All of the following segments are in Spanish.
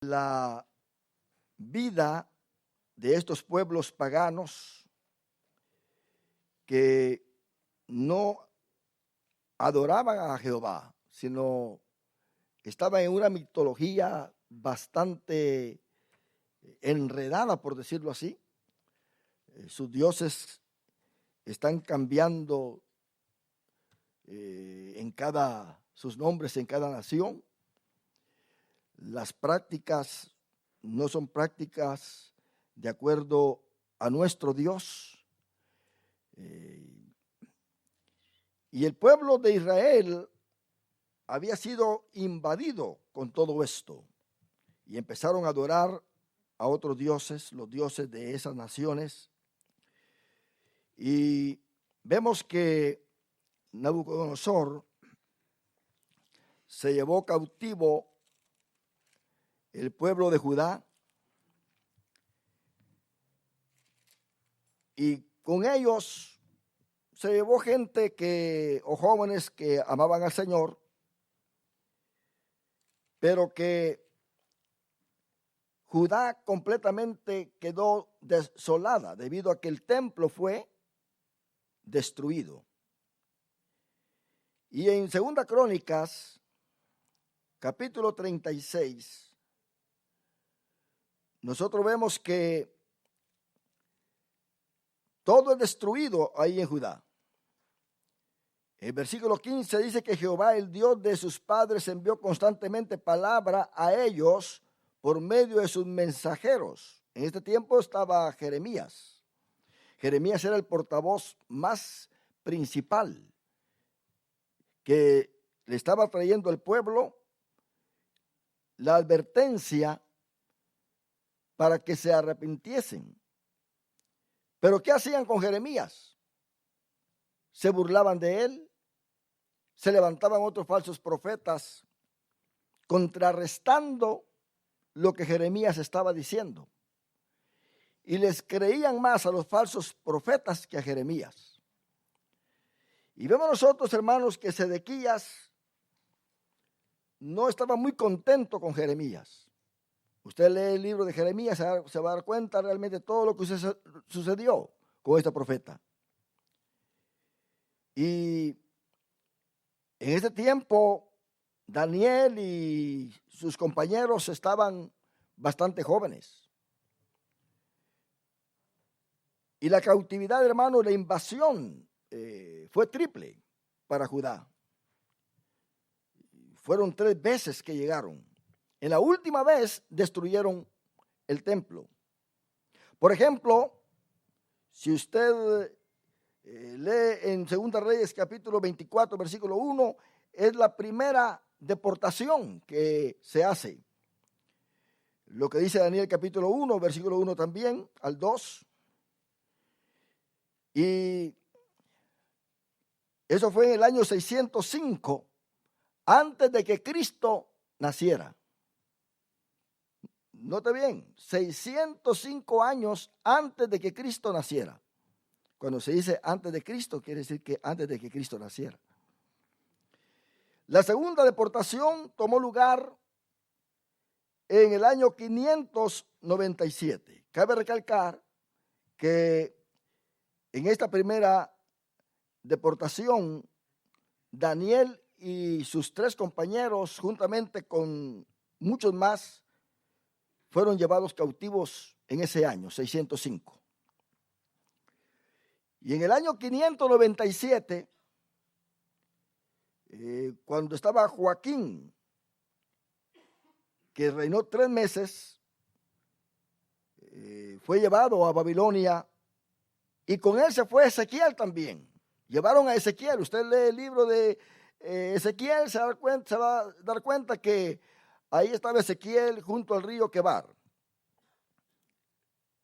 La vida de estos pueblos paganos que no adoraban a Jehová, sino estaban en una mitología bastante enredada, por decirlo así. Sus dioses están cambiando sus nombres en cada nación. Las prácticas no son prácticas de acuerdo a nuestro Dios. Y el pueblo de Israel había sido invadido con todo esto. Y empezaron a adorar a otros dioses, los dioses de esas naciones. Y vemos que Nabucodonosor se llevó cautivo el pueblo de Judá, y con ellos se llevó gente o jóvenes que amaban al Señor, pero que Judá completamente quedó desolada debido a que el templo fue destruido. Y en 2 Crónicas, capítulo 36, nosotros vemos que todo es destruido ahí en Judá. El versículo 15 dice que Jehová, el Dios de sus padres, envió constantemente palabra a ellos por medio de sus mensajeros. En este tiempo estaba Jeremías. Jeremías era el portavoz más principal que le estaba trayendo al pueblo la advertencia para que se arrepintiesen. Pero ¿qué hacían con Jeremías? Se burlaban de él, se levantaban otros falsos profetas contrarrestando lo que Jeremías estaba diciendo. Y les creían más a los falsos profetas que a Jeremías. Y vemos nosotros, hermanos, que Sedequías no estaba muy contento con Jeremías. Usted lee el libro de Jeremías, se va a dar cuenta realmente de todo lo que sucedió con este profeta. Y en este tiempo, Daniel y sus compañeros estaban bastante jóvenes. Y la cautividad, hermano, la invasión fue triple para Judá. Fueron 3 veces que llegaron. En la última vez destruyeron el templo. Por ejemplo, si usted lee en 2 Reyes capítulo 24, versículo 1, es la primera deportación que se hace. Lo que dice Daniel capítulo 1, versículo 1 también, al 2. Y eso fue en el año 605, antes de que Cristo naciera. Note bien, 605 años antes de que Cristo naciera. Cuando se dice antes de Cristo, quiere decir que antes de que Cristo naciera. La segunda deportación tomó lugar en el año 597. Cabe recalcar que en esta primera deportación, Daniel y sus 3 compañeros, juntamente con muchos más, fueron llevados cautivos en ese año, 605. Y en el año 597, cuando estaba Joaquín, que reinó 3 meses, fue llevado a Babilonia, y con él se fue Ezequiel también. Llevaron a Ezequiel. Usted lee el libro de Ezequiel, se va a dar cuenta que ahí estaba Ezequiel junto al río Quebar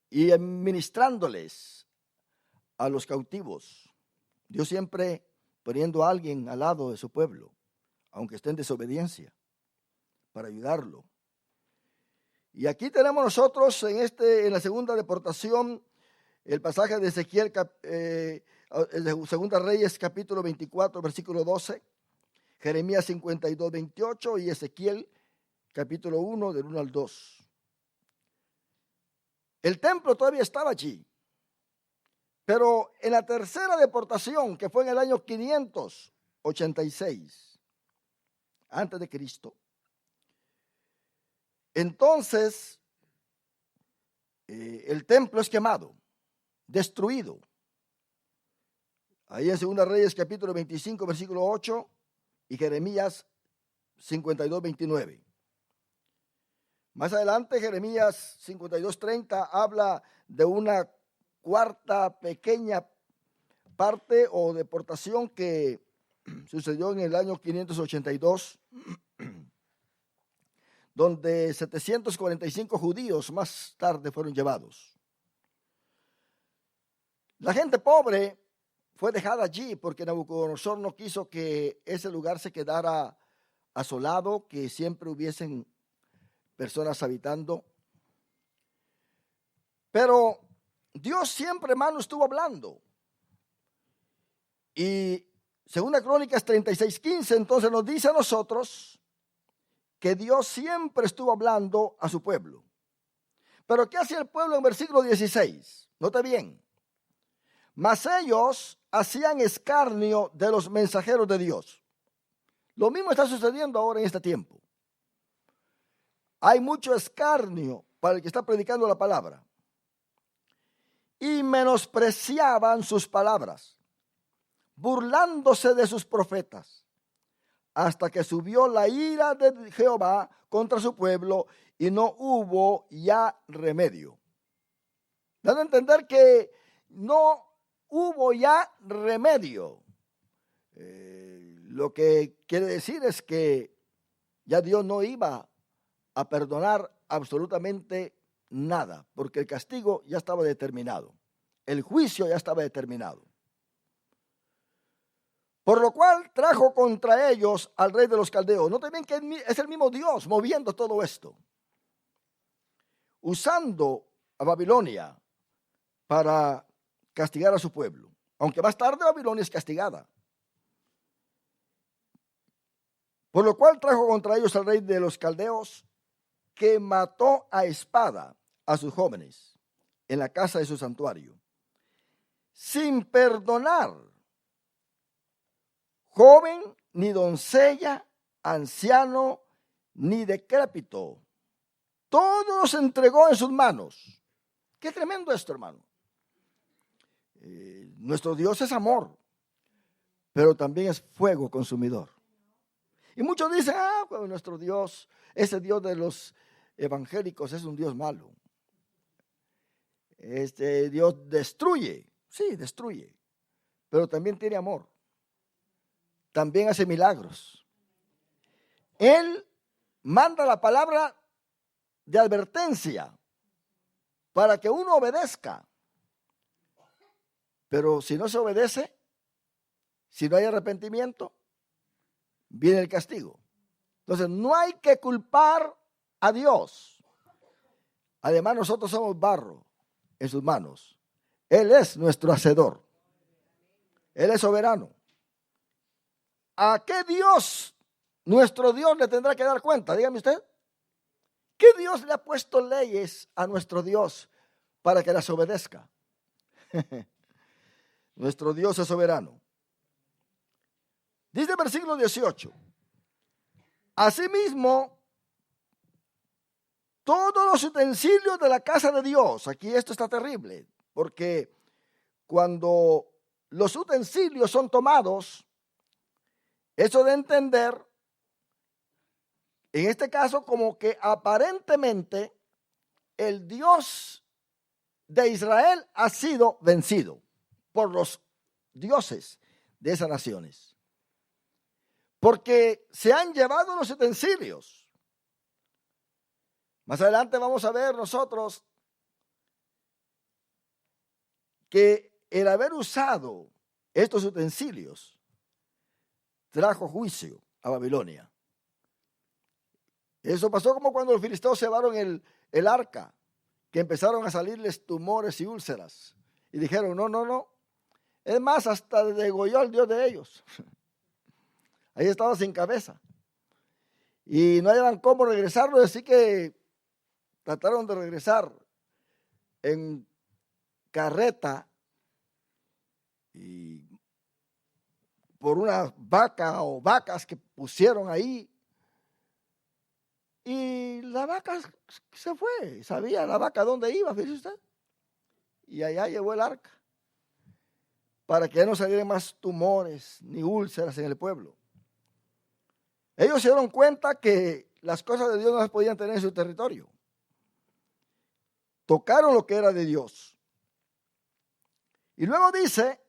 y administrándoles a los cautivos. Dios siempre poniendo a alguien al lado de su pueblo, aunque esté en desobediencia, para ayudarlo. Y aquí tenemos nosotros en la segunda deportación el pasaje de Ezequiel, de 2 Reyes capítulo 24, versículo 12, Jeremías 52, 28 y Ezequiel capítulo 1, del 1 al 2. El templo todavía estaba allí, pero en la tercera deportación, que fue en el año 586 antes de Cristo, entonces el templo es quemado, destruido. Ahí en 2 Reyes capítulo 25, versículo 8 y Jeremías 52, 29. Más adelante, Jeremías 52:30 habla de una cuarta pequeña parte o deportación que sucedió en el año 582, donde 745 judíos más tarde fueron llevados. La gente pobre fue dejada allí porque Nabucodonosor no quiso que ese lugar se quedara asolado, que siempre hubiesen personas habitando. Pero Dios siempre, hermano, estuvo hablando. Y segunda Crónicas 36:15 entonces nos dice a nosotros que Dios siempre estuvo hablando a su pueblo. Pero ¿qué hacía el pueblo en versículo 16? Note bien. Mas ellos hacían escarnio de los mensajeros de Dios. Lo mismo está sucediendo ahora en este tiempo. Hay mucho escarnio para el que está predicando la palabra. Y menospreciaban sus palabras, burlándose de sus profetas, hasta que subió la ira de Jehová contra su pueblo y no hubo ya remedio. Dando a entender que no hubo ya remedio. Lo que quiere decir es que ya Dios no iba a perdonar absolutamente nada, porque el castigo ya estaba determinado, el juicio ya estaba determinado. Por lo cual trajo contra ellos al rey de los caldeos. Noten bien que es el mismo Dios moviendo todo esto, usando a Babilonia para castigar a su pueblo, aunque más tarde Babilonia es castigada. Por lo cual trajo contra ellos al rey de los caldeos, que mató a espada a sus jóvenes en la casa de su santuario, sin perdonar joven, ni doncella, anciano, ni decrépito. Todo los entregó en sus manos. Qué tremendo esto, hermano. Nuestro Dios es amor, pero también es fuego consumidor. Y muchos dicen, pues nuestro Dios, ese Dios de los evangélicos es un Dios malo. Este Dios destruye, sí, destruye, pero también tiene amor. También hace milagros. Él manda la palabra de advertencia para que uno obedezca. Pero si no se obedece, si no hay arrepentimiento, viene el castigo. Entonces no hay que culpar a Dios. Además nosotros somos barro en sus manos. Él es nuestro hacedor. Él es soberano. ¿A qué Dios, nuestro Dios, le tendrá que dar cuenta? Dígame usted. ¿Qué Dios le ha puesto leyes a nuestro Dios para que las obedezca? Nuestro Dios es soberano. Dice el versículo 18. Asimismo, todos los utensilios de la casa de Dios. Aquí esto está terrible, porque cuando los utensilios son tomados, eso de entender, en este caso, como que aparentemente el Dios de Israel ha sido vencido por los dioses de esas naciones, porque se han llevado los utensilios. Más adelante vamos a ver nosotros que el haber usado estos utensilios trajo juicio a Babilonia. Eso pasó como cuando los filisteos llevaron el arca, que empezaron a salirles tumores y úlceras. Y dijeron, no. Es más, hasta degolló al Dios de ellos. Ahí estaba sin cabeza. y no hallaban cómo regresarlo, así que trataron de regresar en carreta y por una vaca o vacas que pusieron ahí. Y la vaca se fue, sabía la vaca dónde iba, fíjese usted. Y allá llevó el arca, para que no salieran más tumores ni úlceras en el pueblo. Ellos se dieron cuenta que las cosas de Dios no las podían tener en su territorio. Tocaron lo que era de Dios. Y luego dice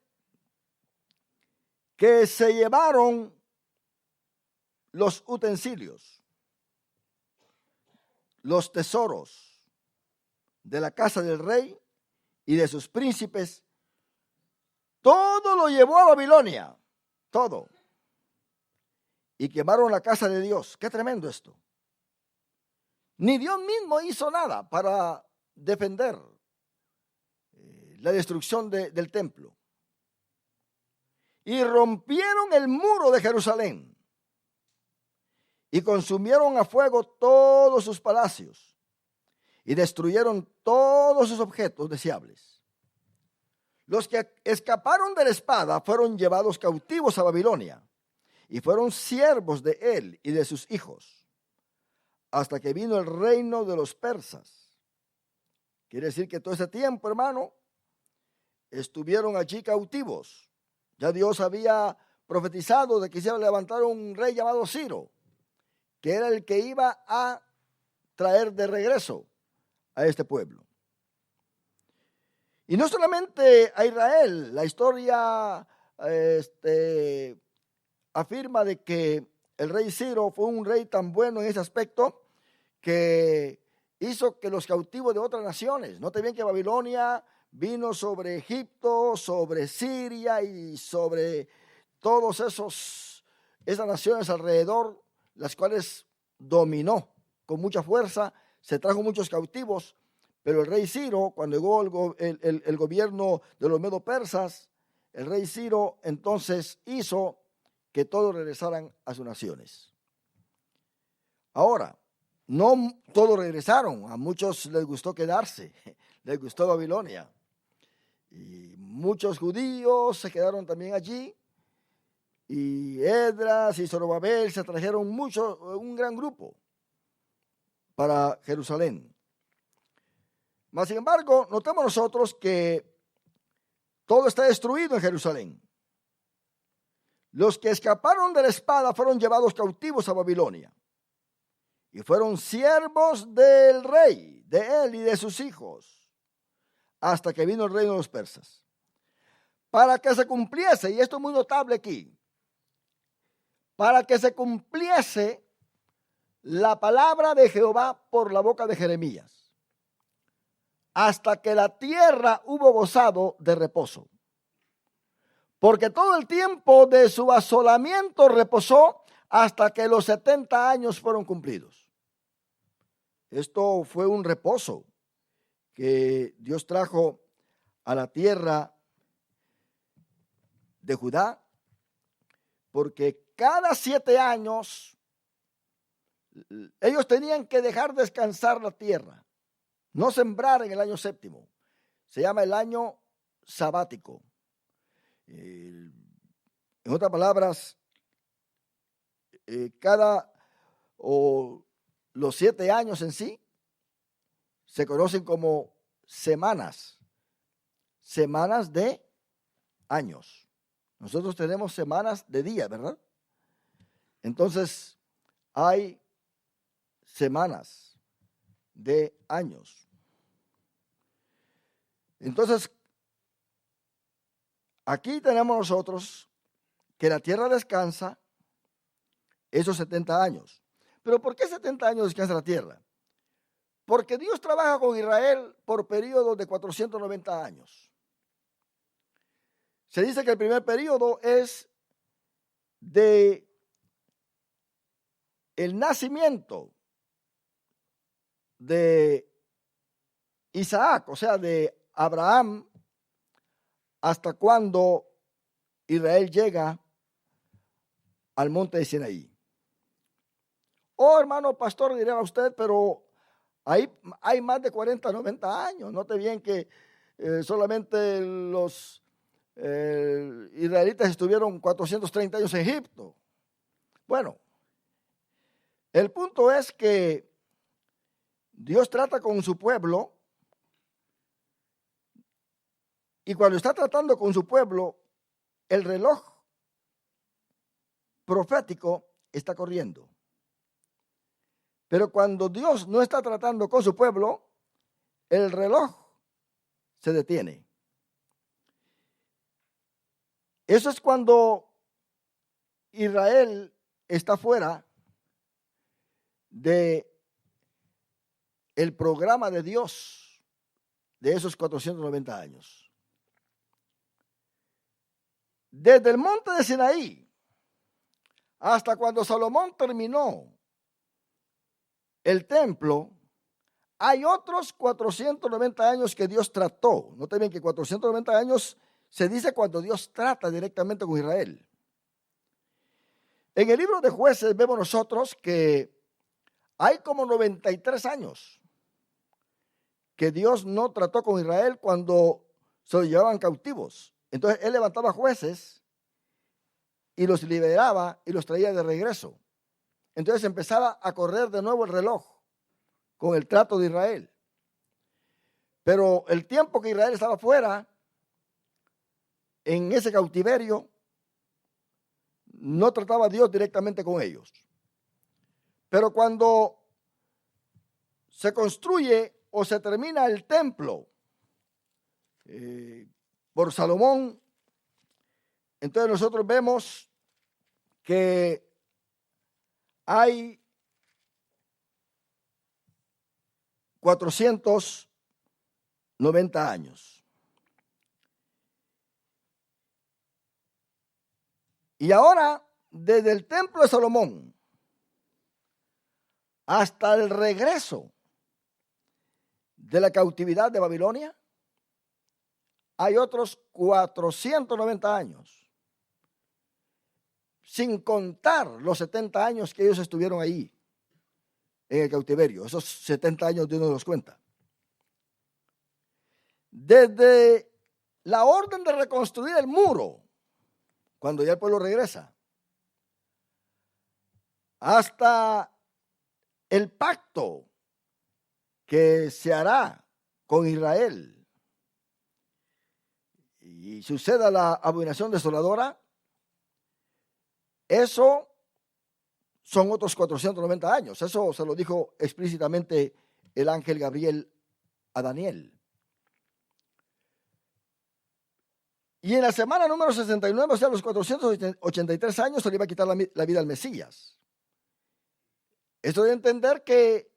que se llevaron los utensilios, los tesoros de la casa del rey y de sus príncipes. Todo lo llevó a Babilonia, todo. Y quemaron la casa de Dios. Qué tremendo esto. Ni Dios mismo hizo nada para defender la destrucción del templo. Y rompieron el muro de Jerusalén y consumieron a fuego todos sus palacios y destruyeron todos sus objetos deseables. Los que escaparon de la espada fueron llevados cautivos a Babilonia y fueron siervos de él y de sus hijos hasta que vino el reino de los persas. Quiere decir que todo ese tiempo, hermano, estuvieron allí cautivos. Ya Dios había profetizado de que se iba a levantar un rey llamado Ciro, que era el que iba a traer de regreso a este pueblo. Y no solamente a Israel, la historia afirma de que el rey Ciro fue un rey tan bueno en ese aspecto que hizo que los cautivos de otras naciones, note bien que Babilonia vino sobre Egipto, sobre Siria y sobre todas esas naciones alrededor, las cuales dominó con mucha fuerza, se trajo muchos cautivos, pero el rey Ciro, cuando llegó el gobierno de los medo-persas, el rey Ciro entonces hizo que todos regresaran a sus naciones. Ahora, no todos regresaron, a muchos les gustó quedarse, les gustó Babilonia. Y muchos judíos se quedaron también allí. Y Esdras y Zorobabel se trajeron un gran grupo para Jerusalén. Mas, sin embargo, notemos nosotros que todo está destruido en Jerusalén. Los que escaparon de la espada fueron llevados cautivos a Babilonia y fueron siervos del rey, de él y de sus hijos, hasta que vino el reino de los persas. Para que se cumpliese, y esto es muy notable aquí, para que se cumpliese la palabra de Jehová por la boca de Jeremías, hasta que la tierra hubo gozado de reposo. Porque todo el tiempo de su asolamiento reposó hasta que los 70 años fueron cumplidos. Esto fue un reposo que Dios trajo a la tierra de Judá, porque cada 7 años ellos tenían que dejar descansar la tierra, no sembrar en el año 7º. Se llama el año sabático. En otras palabras, los 7 años en sí se conocen como semanas de años. Nosotros tenemos semanas de días, ¿verdad? Entonces, hay semanas de años. Entonces, aquí tenemos nosotros que la tierra descansa esos 70 años. ¿Pero por qué 70 años descansa la tierra? Porque Dios trabaja con Israel por periodos de 490 años. Se dice que el primer periodo es de el nacimiento de Isaac, o sea, de Abraham, hasta cuando Israel llega al monte de Sinaí. Oh, hermano pastor, diré a usted, pero hay más de 40, 90 años. Note bien que solamente los israelitas estuvieron 430 años en Egipto. Bueno, el punto es que Dios trata con su pueblo, y cuando está tratando con su pueblo, el reloj profético está corriendo. Pero cuando Dios no está tratando con su pueblo, el reloj se detiene. Eso es cuando Israel está fuera de el programa de Dios de esos 490 años. Desde el monte de Sinaí hasta cuando Salomón terminó el templo, hay otros 490 años que Dios trató. Noten bien que 490 años se dice cuando Dios trata directamente con Israel. En el libro de Jueces vemos nosotros que hay como 93 años que Dios no trató con Israel cuando se los llevaban cautivos. Entonces él levantaba jueces y los liberaba y los traía de regreso. Entonces empezaba a correr de nuevo el reloj con el trato de Israel. Pero el tiempo que Israel estaba fuera, en ese cautiverio, no trataba Dios directamente con ellos. Pero cuando se construye o se termina el templo por Salomón, entonces nosotros vemos que hay 490 años. Y ahora, desde el templo de Salomón hasta el regreso de la cautividad de Babilonia, hay otros 490 años, sin contar los 70 años que ellos estuvieron ahí en el cautiverio. Esos 70 años Dios no los cuenta. Desde la orden de reconstruir el muro, cuando ya el pueblo regresa, hasta el pacto que se hará con Israel y suceda la abominación desoladora, eso son otros 490 años. Eso se lo dijo explícitamente el ángel Gabriel a Daniel. Y en la semana número 69, o sea, los 483 años, se le iba a quitar la vida al Mesías. Esto de entender que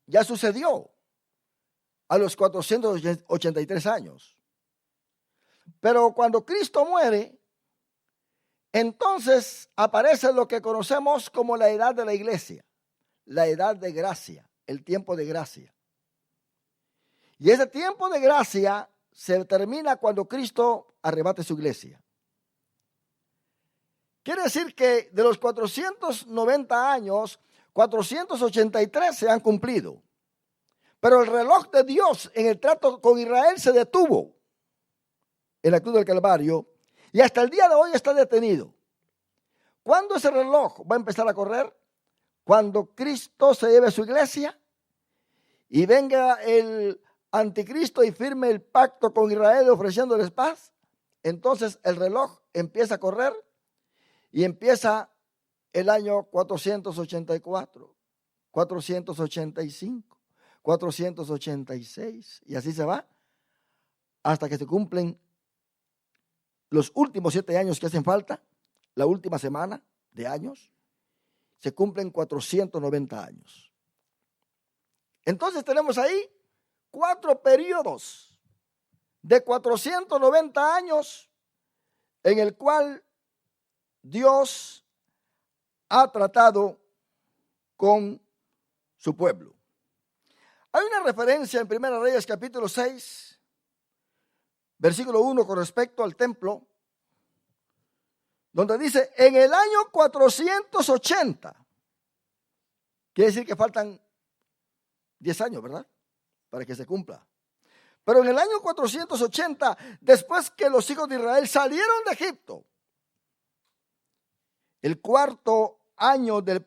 ya sucedió a los 483 años. Pero cuando Cristo muere, entonces aparece lo que conocemos como la edad de la iglesia, la edad de gracia, el tiempo de gracia. Y ese tiempo de gracia se termina cuando Cristo arrebate su iglesia. Quiere decir que de los 490 años, 483 se han cumplido. Pero el reloj de Dios en el trato con Israel se detuvo en la cruz del Calvario y hasta el día de hoy está detenido. ¿Cuándo ese reloj va a empezar a correr? Cuando Cristo se lleve a su iglesia y venga el anticristo y firme el pacto con Israel ofreciéndoles paz. Entonces el reloj empieza a correr y empieza el año 484, 485, 486 y así se va hasta que se cumplen los últimos 7 años que hacen falta. La última semana de años se cumplen 490 años. Entonces tenemos ahí 4 periodos de 490 años en el cual Dios ha tratado con su pueblo. Hay una referencia en 1 Reyes capítulo 6, versículo 1 con respecto al templo, donde dice, en el año 480 Quiere decir que faltan 10 años, ¿verdad? Para que se cumpla. Pero en el año 480, después que los hijos de Israel salieron de Egipto, el cuarto año del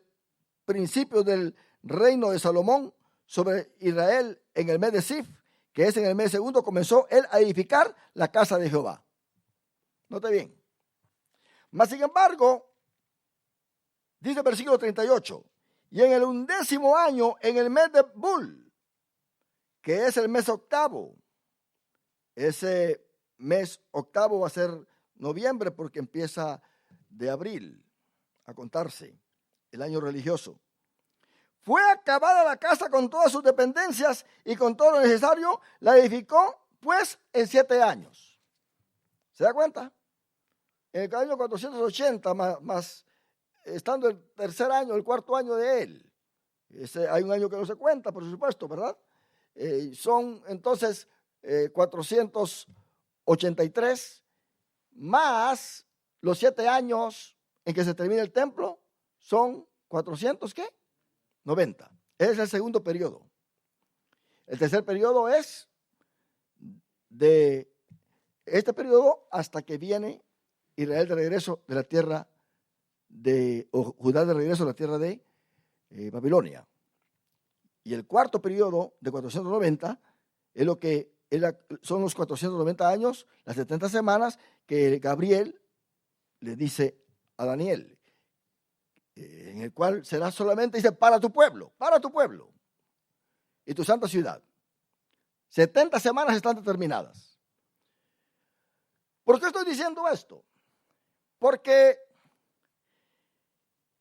principio del reino de Salomón sobre Israel en el mes de Sif, que es en el mes segundo, comenzó él a edificar la casa de Jehová. Note bien. Mas sin embargo, dice el versículo 38, y en el 11º año, en el mes de Bul, que es el mes octavo, ese mes octavo va a ser noviembre porque empieza de abril a contarse el año religioso. Fue acabada la casa con todas sus dependencias y con todo lo necesario, la edificó pues en 7 años. ¿Se da cuenta? En el año 480, más estando el tercer año, el cuarto año de él. Hay un año que no se cuenta, por supuesto, ¿verdad? Son entonces 483 más los 7 años en que se termina el templo, son 400, ¿qué? 90. Ese es el segundo periodo. El tercer periodo es de este periodo hasta que viene Israel de regreso de la tierra o Judá de regreso de la tierra de Babilonia. Y el cuarto periodo de 490 es lo que son los 490 años, las 70 semanas que Gabriel le dice a Daniel, en el cual será solamente, dice, para tu pueblo y tu santa ciudad. 70 semanas están determinadas. ¿Por qué estoy diciendo esto? Porque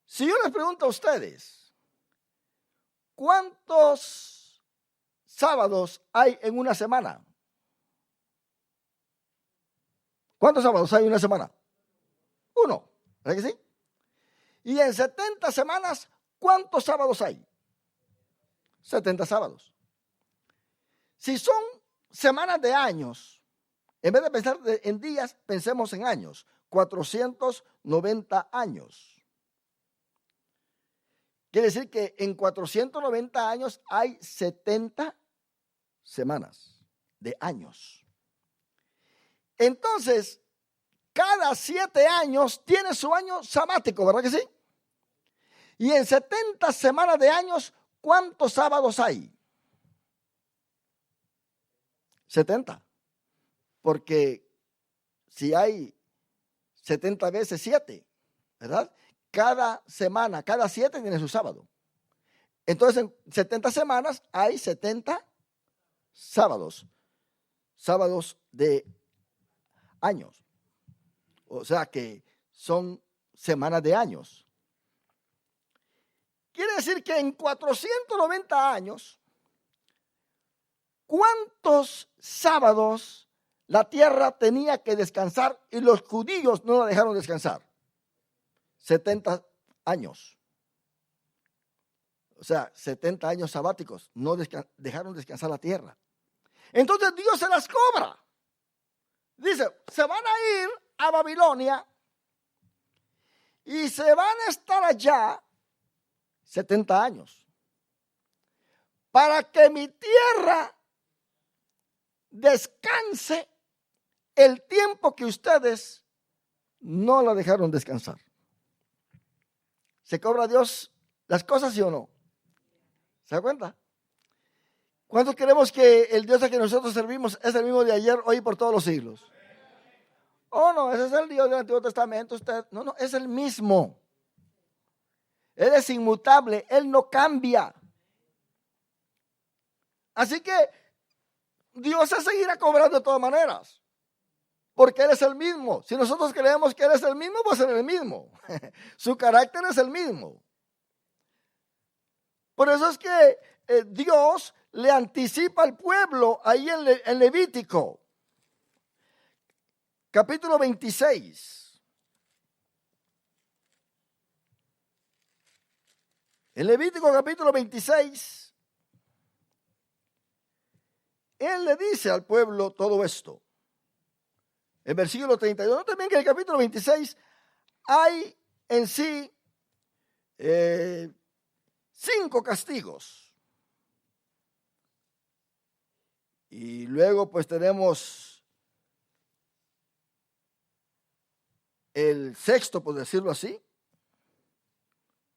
si yo les pregunto a ustedes, ¿cuántos sábados hay en una semana? ¿Cuántos sábados hay en una semana? 1, ¿verdad que sí? Y en 70 semanas, ¿cuántos sábados hay? 70 sábados. Si son semanas de años, en vez de pensar en días, pensemos en años. 490 años. Quiere decir que en 490 años hay 70 semanas de años. Entonces, cada 7 años tiene su año sabático, ¿verdad que sí? Y en 70 semanas de años, ¿cuántos sábados hay? 70. Porque si hay 70 veces 7, ¿verdad? Cada semana, cada 7 tiene su sábado. Entonces, en 70 semanas hay 70 sábados. Sábados de años. O sea que son semanas de años. Quiere decir que en 490 años, ¿cuántos sábados la tierra tenía que descansar y los judíos no la dejaron descansar? 70 años. O sea, 70 años sabáticos no dejaron descansar la tierra. Entonces Dios se las cobra. Dice, se van a ir a Babilonia y se van a estar allá 70 años para que mi tierra descanse el tiempo que ustedes no la dejaron descansar. ¿Se cobra Dios las cosas, sí o no? ¿Se da cuenta? ¿Cuántos creemos que el Dios a que nosotros servimos es el mismo de ayer, hoy y por todos los siglos? Oh, no, ese es el Dios del Antiguo Testamento. No, es el mismo. Él es inmutable, Él no cambia. Así que Dios se seguirá cobrando de todas maneras, porque Él es el mismo. Si nosotros creemos que Él es el mismo, va a ser el mismo. Su carácter es el mismo. Por eso es que Dios le anticipa al pueblo ahí en Levítico, capítulo 26. En Levítico capítulo 26, Él le dice al pueblo todo esto. El versículo 32. No también que en el capítulo 26 hay en sí 5 castigos. Y luego pues tenemos el sexto, por decirlo así,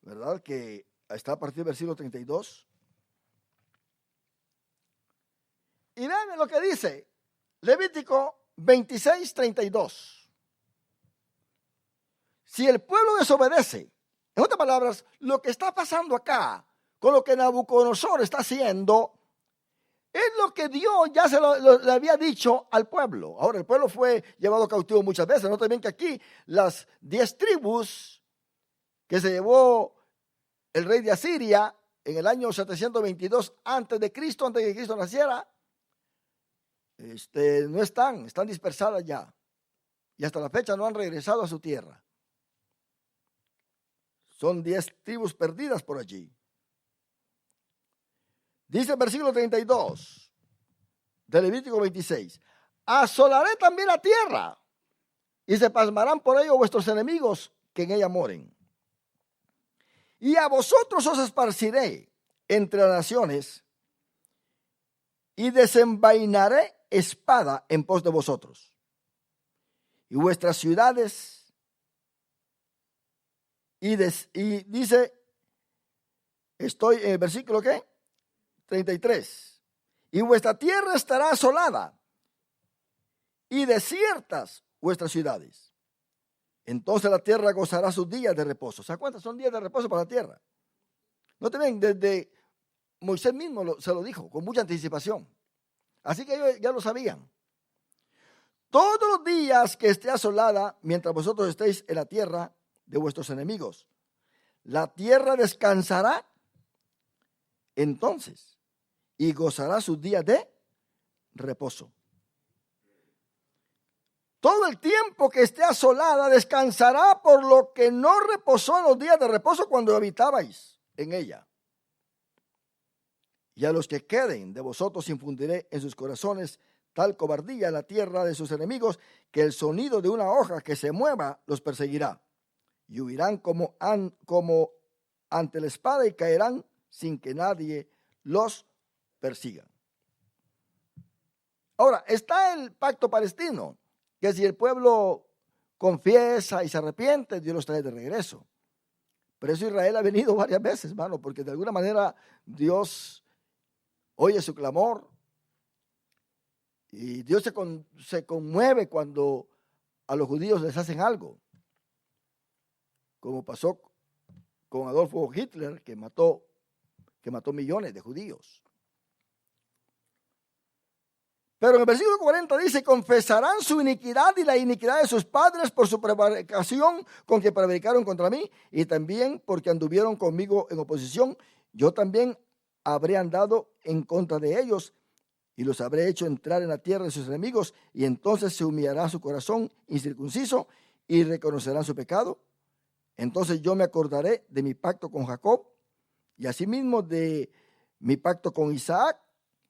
¿verdad? Que está a partir del versículo 32. Y vean lo que dice Levítico 26:32. Si el pueblo desobedece, en otras palabras, lo que está pasando acá, con lo que Nabucodonosor está haciendo, es lo que Dios ya le había dicho al pueblo. Ahora, el pueblo fue llevado cautivo muchas veces. No también que aquí las 10 tribus que se llevó el rey de Asiria en el año 722 antes de que Cristo naciera, no están dispersadas ya. Y hasta la fecha no han regresado a su tierra. Son 10 tribus perdidas por allí. Dice el versículo 32 de Levítico 26. Asolaré también la tierra y se pasmarán por ello vuestros enemigos que en ella moren. Y a vosotros os esparciré entre las naciones y desenvainaré espada en pos de vosotros. Y vuestras ciudades, y dice, estoy en el versículo ¿qué? 33. Y vuestra tierra estará asolada y desiertas vuestras ciudades. Entonces la tierra gozará sus días de reposo. ¿Se cuántas son días de reposo para la tierra? No te ven, desde Moisés mismo se lo dijo con mucha anticipación. Así que ellos ya lo sabían. Todos los días que esté asolada, mientras vosotros estéis en la tierra de vuestros enemigos, la tierra descansará entonces y gozará sus días de reposo. Todo el tiempo que esté asolada descansará, por lo que no reposó en los días de reposo cuando habitabais en ella. Y a los que queden de vosotros infundiré en sus corazones tal cobardía en la tierra de sus enemigos, que el sonido de una hoja que se mueva los perseguirá. Y huirán como ante la espada y caerán sin que nadie los persiga. Ahora, está el pacto palestino, que si el pueblo confiesa y se arrepiente, Dios los trae de regreso. Pero eso Israel ha venido varias veces, hermano, porque de alguna manera Dios oye su clamor y Dios se conmueve cuando a los judíos les hacen algo, como pasó con Adolfo Hitler, que mató millones de judíos. Pero en el versículo 40 dice: confesarán su iniquidad y la iniquidad de sus padres por su prevaricación con que prevaricaron contra mí, y también porque anduvieron conmigo en oposición. Yo también habré andado en contra de ellos y los habré hecho entrar en la tierra de sus enemigos, y entonces se humillará su corazón incircunciso y reconocerán su pecado. Entonces yo me acordaré de mi pacto con Jacob, y asimismo de mi pacto con Isaac,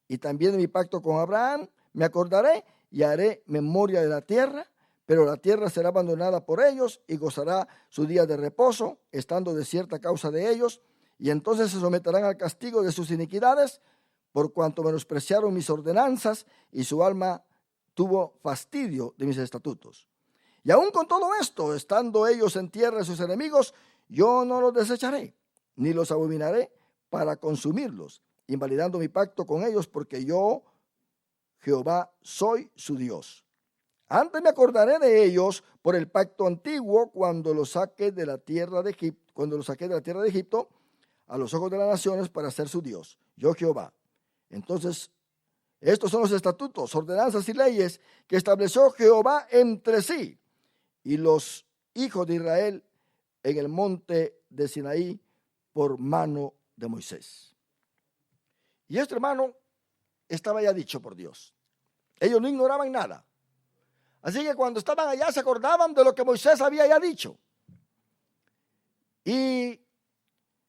y también de mi pacto con Abraham. Me acordaré y haré memoria de la tierra, pero la tierra será abandonada por ellos y gozará su día de reposo, estando desierta a causa de ellos, y entonces se someterán al castigo de sus iniquidades, por cuanto menospreciaron mis ordenanzas y su alma tuvo fastidio de mis estatutos. Y aún con todo esto, estando ellos en tierra de sus enemigos, yo no los desecharé, ni los abominaré para consumirlos, invalidando mi pacto con ellos, porque yo, Jehová, soy su Dios. Antes me acordaré de ellos por el pacto antiguo, cuando los saqué de la tierra de Egipto, a los ojos de las naciones, para ser su Dios, yo Jehová. Entonces, estos son los estatutos, ordenanzas y leyes que estableció Jehová entre sí y los hijos de Israel en el monte de Sinaí por mano de Moisés. Y esto, hermano, estaba ya dicho por Dios. Ellos no ignoraban nada. Así que cuando estaban allá se acordaban de lo que Moisés había ya dicho. Y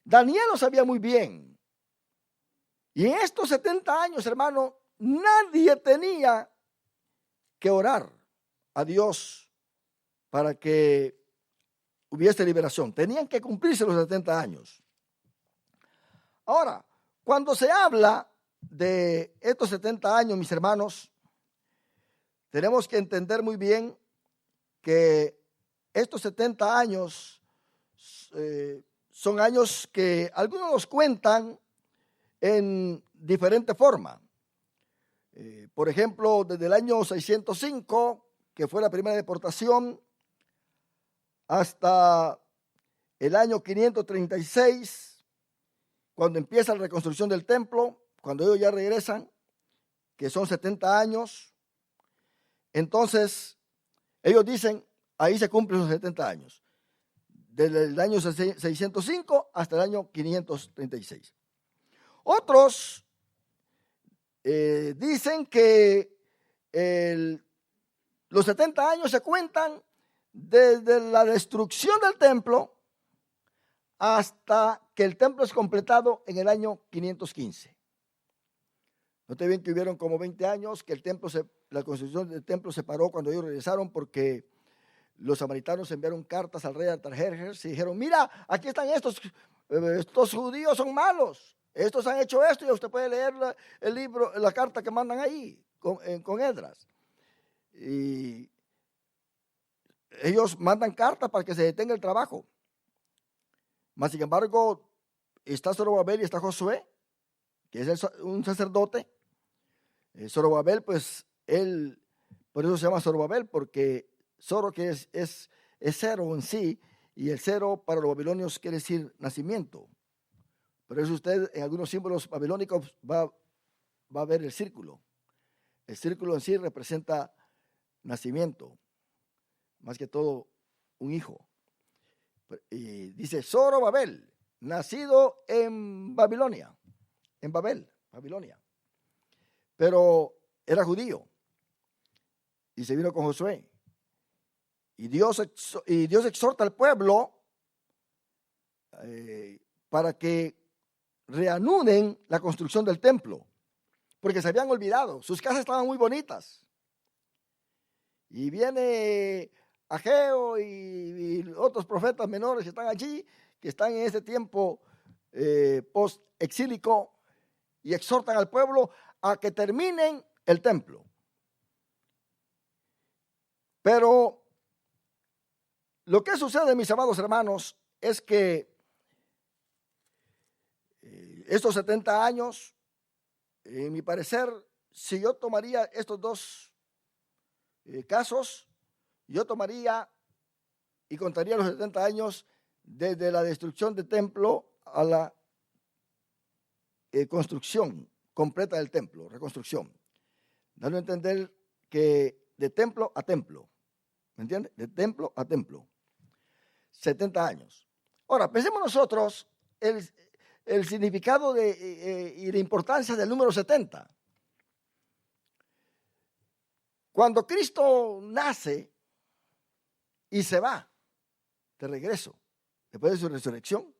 Daniel lo sabía muy bien. Y en estos 70 años, hermano, nadie tenía que orar a Dios para que hubiese liberación. Tenían que cumplirse los 70 años. Ahora, cuando se habla de estos 70 años, mis hermanos, tenemos que entender muy bien que estos 70 años son años que algunos los cuentan en diferente forma. Por ejemplo, desde el año 605, que fue la primera deportación, hasta el año 536, cuando empieza la reconstrucción del templo, cuando ellos ya regresan, que son 70 años, entonces ellos dicen, ahí se cumplen los 70 años, desde el año 605 hasta el año 536. Otros dicen que los 70 años se cuentan desde la destrucción del templo hasta que el templo es completado en el año 515. Noté bien que hubieron como 20 años que la construcción del templo se paró cuando ellos regresaron, porque los samaritanos enviaron cartas al rey Artajerjes y dijeron, mira, aquí están estos judíos son malos, estos han hecho esto, y usted puede leer el libro, la carta que mandan ahí con Esdras. Y ellos mandan cartas para que se detenga el trabajo. Mas, sin embargo, está Zorobabel y está Josué, que es un sacerdote. Zorobabel, pues, él, por eso se llama Zorobabel, porque Zoro, que es cero en sí, y el cero para los babilonios quiere decir nacimiento. Por eso usted en algunos símbolos babilónicos va a ver el círculo. El círculo en sí representa nacimiento, más que todo un hijo. Y dice Zorobabel, nacido en Babilonia, en Babilonia, pero era judío y se vino con Josué. Y Dios exhorta al pueblo para que reanuden la construcción del templo, porque se habían olvidado, sus casas estaban muy bonitas. Y viene Ageo y otros profetas menores que están allí, que están en este tiempo post-exílico, y exhortan al pueblo a que terminen el templo. Pero lo que sucede, mis amados hermanos, es que estos 70 años, en mi parecer, si yo tomaría estos dos casos, yo tomaría y contaría los 70 años desde la destrucción del templo a la construcción completa del templo, reconstrucción. Dando a entender que de templo a templo, ¿me entiende? De templo a templo. 70 años. Ahora, pensemos nosotros el significado y la importancia del número 70. Cuando Cristo nace y se va de regreso, después de su resurrección,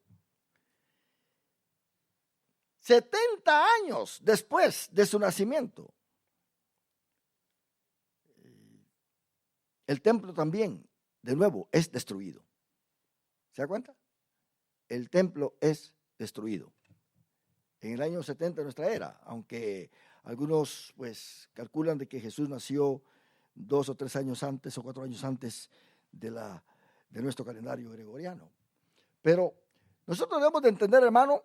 70 años después de su nacimiento, el templo también, de nuevo, es destruido. ¿Se da cuenta? El templo es destruido en el año 70 de nuestra era, aunque algunos pues calculan de que Jesús nació 2 o 3 años antes o 4 años antes de nuestro calendario gregoriano. Pero nosotros debemos de entender, hermano,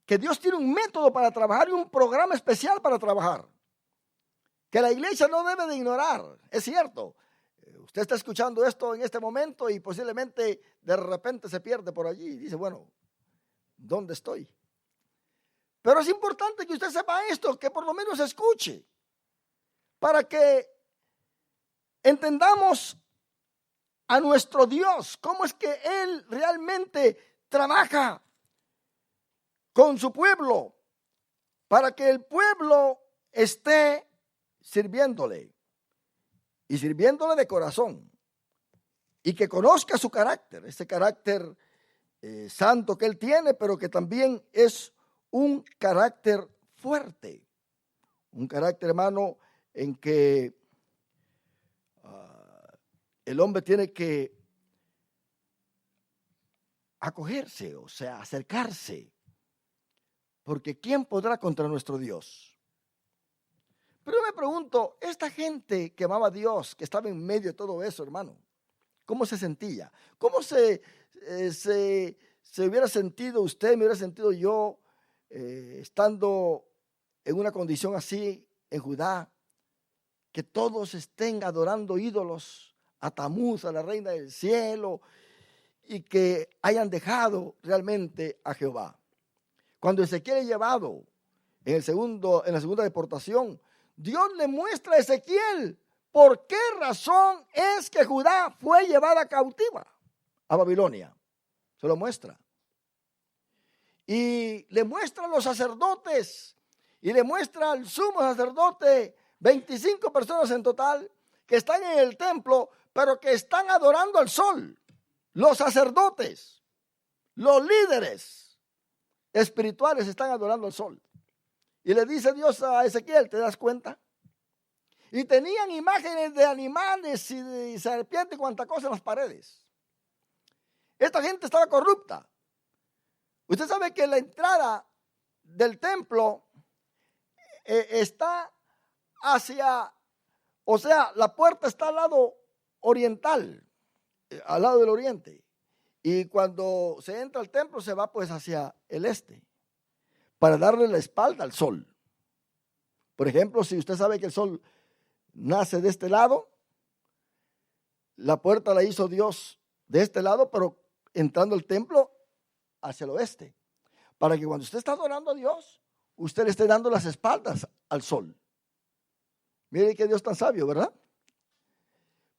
que Dios tiene un método para trabajar y un programa especial para trabajar, que la iglesia no debe de ignorar. Es cierto, usted está escuchando esto en este momento y posiblemente de repente se pierde por allí y dice, bueno, ¿dónde estoy? Pero es importante que usted sepa esto, que por lo menos escuche, para que entendamos a nuestro Dios, cómo es que Él realmente trabaja con su pueblo, para que el pueblo esté sirviéndole, y sirviéndole de corazón, y que conozca su carácter, ese carácter santo que Él tiene, pero que también es un carácter fuerte, un carácter, hermano, en que el hombre tiene que acogerse, o sea, acercarse porque ¿quién podrá contra nuestro Dios? Pero yo me pregunto, esta gente que amaba a Dios, que estaba en medio de todo eso, hermano, ¿cómo se sentía? ¿Cómo se hubiera sentido usted, me hubiera sentido yo, estando en una condición así en Judá, que todos estén adorando ídolos, a Tamuz, a la reina del cielo, y que hayan dejado realmente a Jehová? Cuando Ezequiel es llevado en la segunda deportación, Dios le muestra a Ezequiel por qué razón es que Judá fue llevada cautiva a Babilonia. Se lo muestra. Y le muestra a los sacerdotes, y le muestra al sumo sacerdote, 25 personas en total, que están en el templo, pero que están adorando al sol. Los sacerdotes, los líderes espirituales están adorando al sol. Y le dice Dios a Ezequiel, ¿te das cuenta? Y tenían imágenes de animales y de serpientes y cuanta cosa en las paredes. Esta gente estaba corrupta. Usted sabe que la entrada del templo está hacia, o sea, la puerta está al lado oriental, al lado del oriente. Y cuando se entra al templo se va pues hacia el este, para darle la espalda al sol. Por ejemplo, si usted sabe que el sol nace de este lado, la puerta la hizo Dios de este lado, pero entrando al templo hacia el oeste, para que cuando usted está adorando a Dios, usted le esté dando las espaldas al sol. Mire que Dios tan sabio, ¿verdad?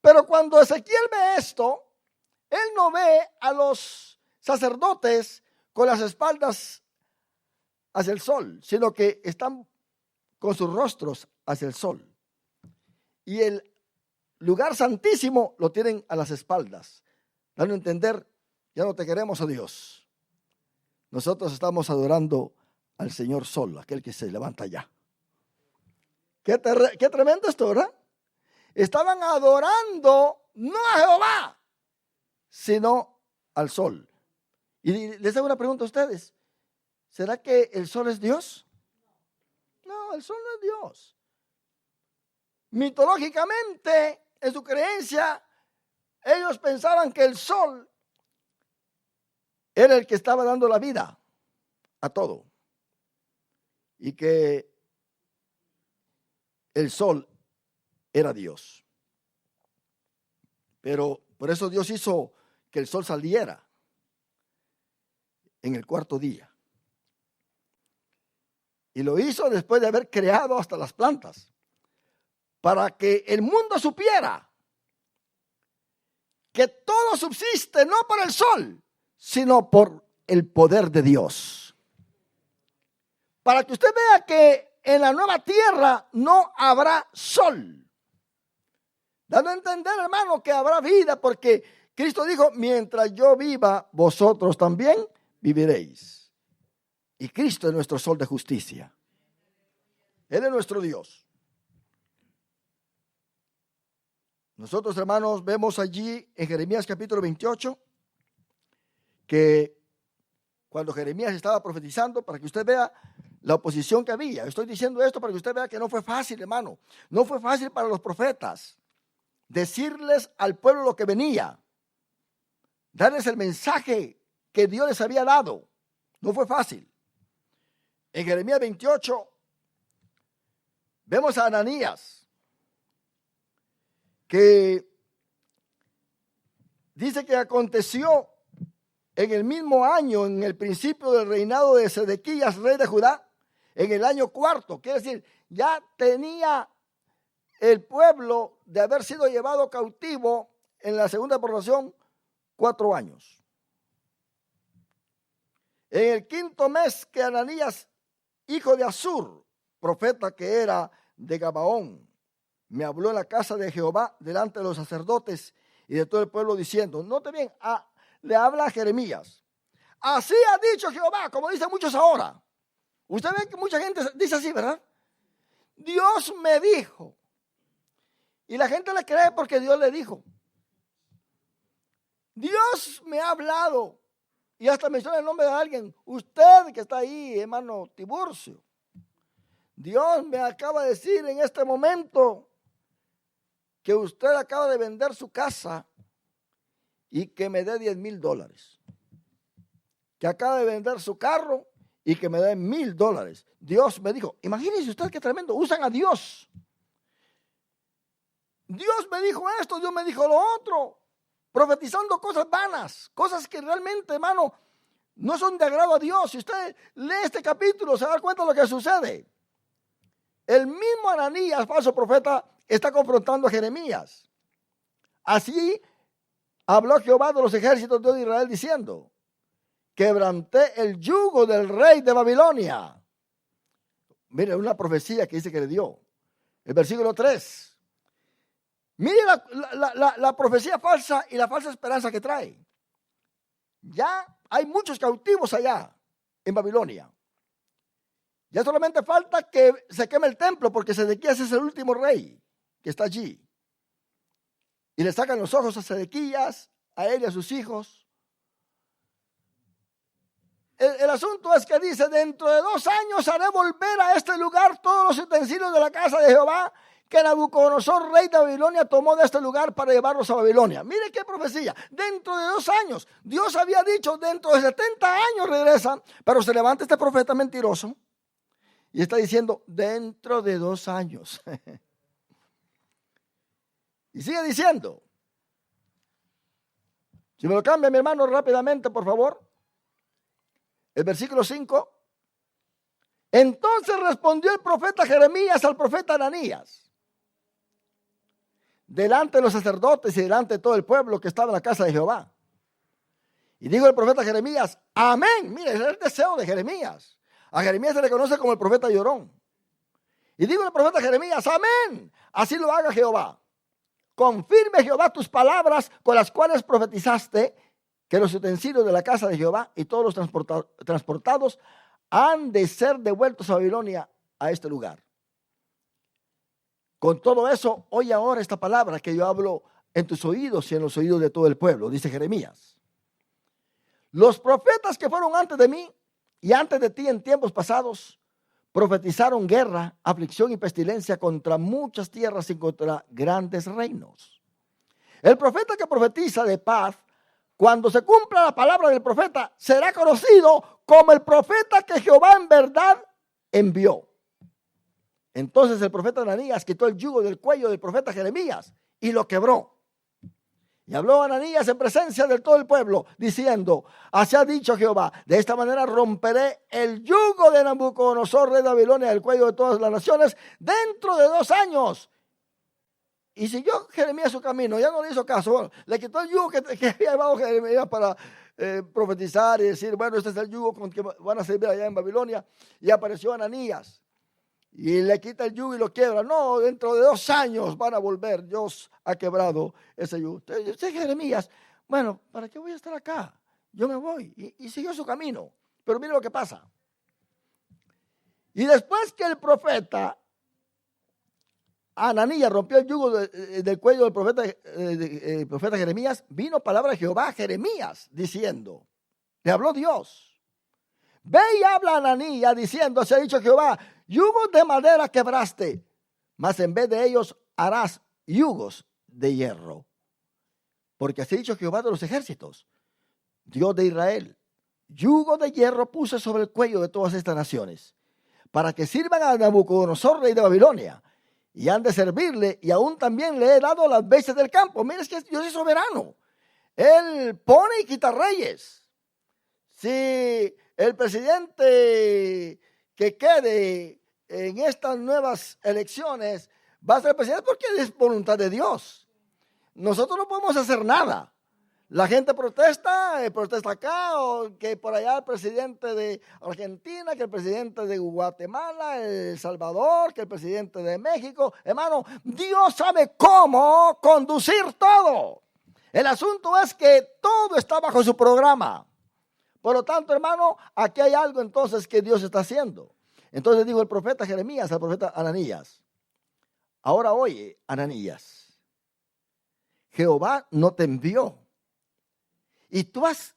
Pero cuando Ezequiel ve esto, él no ve a los sacerdotes con las espaldas hacia el sol, sino que están con sus rostros hacia el sol. Y el lugar santísimo lo tienen a las espaldas, dando a entender, ya no te queremos a Dios. Nosotros estamos adorando al Señor Sol, aquel que se levanta allá. Qué tremendo esto, ¿verdad? Estaban adorando no a Jehová, sino al sol. Y les hago una pregunta a ustedes. ¿Será que el sol es Dios? No, el sol no es Dios. Mitológicamente, en su creencia, ellos pensaban que el sol era el que estaba dando la vida a todo. Y que el sol era Dios. Pero por eso Dios hizo que el sol saliera en el cuarto día. Y lo hizo después de haber creado hasta las plantas, para que el mundo supiera que todo subsiste no por el sol, sino por el poder de Dios. Para que usted vea que en la nueva tierra no habrá sol. Dando a entender, hermano, que habrá vida, porque Cristo dijo, mientras yo viva, vosotros también viviréis. Y Cristo es nuestro sol de justicia. Él es nuestro Dios. Nosotros, hermanos, vemos allí en Jeremías capítulo 28, que cuando Jeremías estaba profetizando, para que usted vea la oposición que había. Estoy diciendo esto para que usted vea que no fue fácil, hermano. No fue fácil para los profetas decirles al pueblo lo que venía, darles el mensaje que Dios les había dado. No fue fácil. En Jeremías 28 vemos a Ananías, que dice que aconteció en el mismo año, en el principio del reinado de Sedequías, rey de Judá, en el año cuarto. Quiere decir, ya tenía el pueblo de haber sido llevado cautivo en la segunda deportación 4 años. En el quinto mes que Ananías, hijo de Azur, profeta que era de Gabaón, me habló en la casa de Jehová delante de los sacerdotes y de todo el pueblo diciendo, note bien, le habla a Jeremías, así ha dicho Jehová, como dicen muchos ahora. Usted ve que mucha gente dice así, ¿verdad? Dios me dijo. Y la gente le cree porque Dios le dijo. Dios me ha hablado y hasta menciona el nombre de alguien. Usted que está ahí, hermano Tiburcio. Dios me acaba de decir en este momento que usted acaba de vender su casa y que me dé $10,000. Que acaba de vender su carro y que me dé $1,000. Dios me dijo, imagínese usted qué tremendo, usan a Dios. Dios me dijo esto, Dios me dijo lo otro, profetizando cosas vanas, cosas que realmente, hermano, no son de agrado a Dios. Si usted lee este capítulo, se da cuenta de lo que sucede. El mismo Ananías, falso profeta, está confrontando a Jeremías. Así habló Jehová de los ejércitos de Israel diciendo, quebranté el yugo del rey de Babilonia. Mire, una profecía que dice que le dio. El versículo 3. Mire la profecía falsa y la falsa esperanza que trae. Ya hay muchos cautivos allá en Babilonia. Ya solamente falta que se queme el templo, porque Sedequías es el último rey que está allí. Y le sacan los ojos a Sedequías, a él y a sus hijos. El asunto es que dice, dentro de 2 años haré volver a este lugar todos los utensilios de la casa de Jehová, que Nabucodonosor, rey de Babilonia, tomó de este lugar para llevarlos a Babilonia. Mire qué profecía. Dentro de 2 años. Dios había dicho, dentro de 70 años regresan. Pero se levanta este profeta mentiroso y está diciendo, dentro de 2 años. Y sigue diciendo. Si me lo cambia, mi hermano, rápidamente, por favor. El versículo 5. Entonces respondió el profeta Jeremías al profeta Ananías, delante de los sacerdotes y delante de todo el pueblo que estaba en la casa de Jehová. Y dijo el profeta Jeremías, amén. Mire, ese es el deseo de Jeremías. A Jeremías se le conoce como el profeta llorón. Y dijo el profeta Jeremías, amén. Así lo haga Jehová. Confirme Jehová tus palabras con las cuales profetizaste, que los utensilios de la casa de Jehová y todos los transportados han de ser devueltos a Babilonia, a este lugar. Con todo eso, oye ahora esta palabra que yo hablo en tus oídos y en los oídos de todo el pueblo, dice Jeremías. Los profetas que fueron antes de mí y antes de ti en tiempos pasados, profetizaron guerra, aflicción y pestilencia contra muchas tierras y contra grandes reinos. El profeta que profetiza de paz, cuando se cumpla la palabra del profeta, será conocido como el profeta que Jehová en verdad envió. Entonces el profeta Ananías quitó el yugo del cuello del profeta Jeremías y lo quebró. Y habló Ananías en presencia de todo el pueblo, diciendo, así ha dicho Jehová, de esta manera romperé el yugo de Nabucodonosor, rey de Babilonia, del cuello de todas las naciones, dentro de 2 años. Y siguió Jeremías su camino, ya no le hizo caso. Bueno, le quitó el yugo que había llevado Jeremías para profetizar y decir, bueno, este es el yugo con que van a servir allá en Babilonia. Y apareció Ananías y le quita el yugo y lo quiebra. No, dentro de 2 años van a volver. Dios ha quebrado ese yugo. Entonces Jeremías, bueno, ¿para qué voy a estar acá? Yo me voy. Y siguió su camino. Pero mire lo que pasa. Y después que el profeta Ananías rompió el yugo del cuello del profeta Jeremías, vino palabra de Jehová a Jeremías diciendo, le habló Dios, ve y habla a Ananías diciendo, así ha dicho Jehová, yugos de madera quebraste, mas en vez de ellos harás yugos de hierro. Porque así ha dicho Jehová de los ejércitos, Dios de Israel, yugo de hierro puse sobre el cuello de todas estas naciones, para que sirvan a Nabucodonosor, rey de Babilonia, y han de servirle, y aún también le he dado las bestias del campo. Mira, es que Dios es soberano. Él pone y quita reyes. Si el presidente que quede en estas nuevas elecciones va a ser presidente, porque es voluntad de Dios. Nosotros no podemos hacer nada. La gente protesta acá, o que por allá el presidente de Argentina, que el presidente de Guatemala, El Salvador, que el presidente de México. Hermano, Dios sabe cómo conducir todo. El asunto es que todo está bajo su programa. Por lo tanto, hermano, aquí hay algo entonces que Dios está haciendo. Entonces dijo el profeta Jeremías al profeta Ananías, ahora oye, Ananías, Jehová no te envió. Y tú has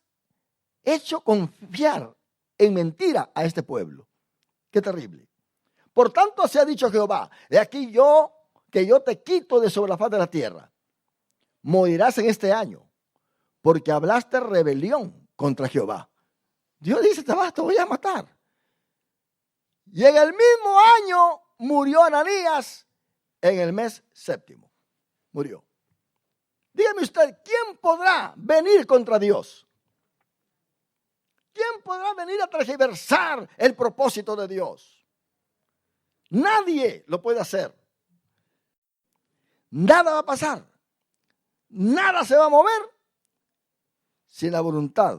hecho confiar en mentira a este pueblo. Qué terrible. Por tanto, así ha dicho Jehová: he aquí que yo te quito de sobre la faz de la tierra. Morirás en este año, porque hablaste rebelión contra Jehová. Dios dice: te voy a matar. Y en el mismo año murió Ananías, en el mes séptimo. Murió. Dígame usted, ¿quién podrá venir contra Dios? ¿Quién podrá venir a tergiversar el propósito de Dios? Nadie lo puede hacer. Nada va a pasar. Nada se va a mover sin la voluntad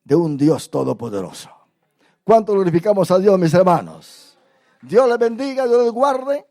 de un Dios todopoderoso. ¿Cuánto glorificamos a Dios, mis hermanos? Dios les bendiga, Dios les guarde.